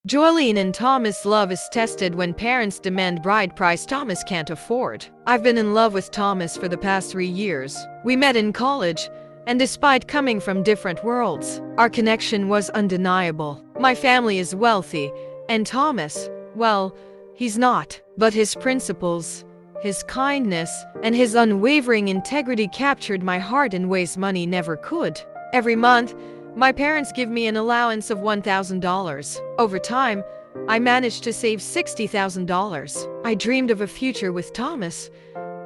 Joylene and Thomas' love is tested when parents demand bride price Thomas can't afford. I've been in love with Thomas for the past 3 years. We met in college, and despite coming from different worlds, our connection was undeniable. My family is wealthy, and Thomas, well, he's not. But his principles, his kindness, and his unwavering integrity captured my heart in ways money never could. Every month, my parents give me an allowance of $1,000. Over time, I managed to save $60,000. I dreamed of a future with Thomas,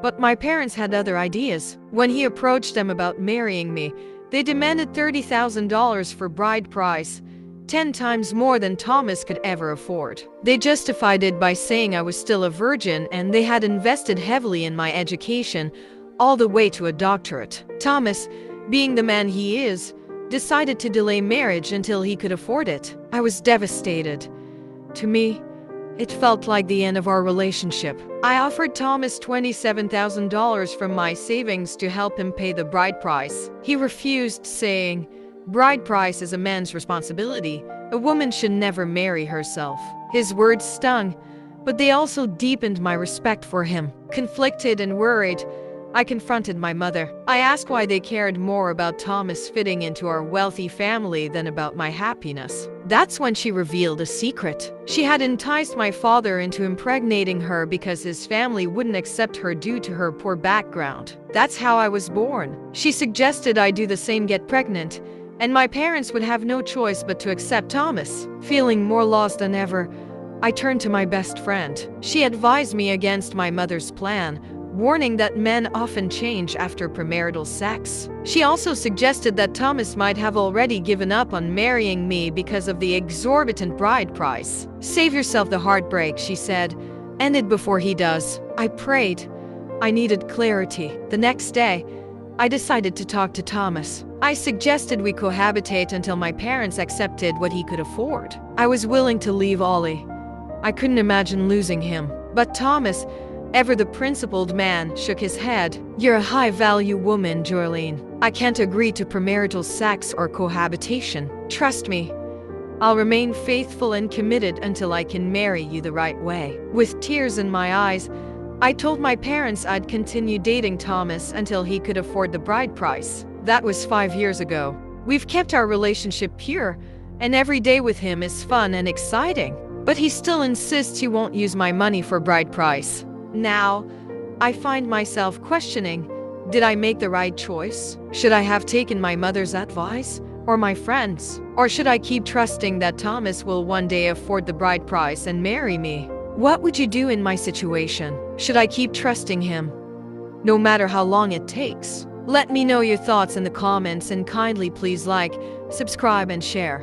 but my parents had other ideas. When he approached them about marrying me, they demanded $30,000 for bride price, 10 times more than Thomas could ever afford. They justified it by saying I was still a virgin and they had invested heavily in my education, all the way to a doctorate. Thomas, being the man he is, decided to delay marriage until he could afford it. I was devastated. To me, it felt like the end of our relationship. I offered Thomas $27,000 from my savings to help him pay the bride price. He refused, saying, "Bride price is a man's responsibility. A woman should never marry herself." His words stung, but they also deepened my respect for him. Conflicted and worried, I confronted my mother. I asked why they cared more about Thomas fitting into our wealthy family than about my happiness. That's when she revealed a secret. She had enticed my father into impregnating her because his family wouldn't accept her due to her poor background. That's how I was born. She suggested I do the same, get pregnant, and my parents would have no choice but to accept Thomas. Feeling more lost than ever, I turned to my best friend. She advised me against my mother's plan, warning that men often change after premarital sex. She also suggested that Thomas might have already given up on marrying me because of the exorbitant bride price. "Save yourself the heartbreak," she said. "End it before he does." I prayed. I needed clarity. The next day, I decided to talk to Thomas. I suggested we cohabitate until my parents accepted what he could afford. I was willing to leave Ollie. I couldn't imagine losing him. But Thomas, ever the principled man, shook his head. "You're a high-value woman, Joylene. I can't agree to premarital sex or cohabitation. Trust me, I'll remain faithful and committed until I can marry you the right way." With tears in my eyes, I told my parents I'd continue dating Thomas until he could afford the bride price. That was 5 years ago. We've kept our relationship pure, and every day with him is fun and exciting. But he still insists he won't use my money for bride price. Now, I find myself questioning, did I make the right choice? Should I have taken my mother's advice? Or my friends? Or should I keep trusting that Thomas will one day afford the bride price and marry me? What would you do in my situation? Should I keep trusting him, no matter how long it takes? Let me know your thoughts in the comments and kindly please like, subscribe and share.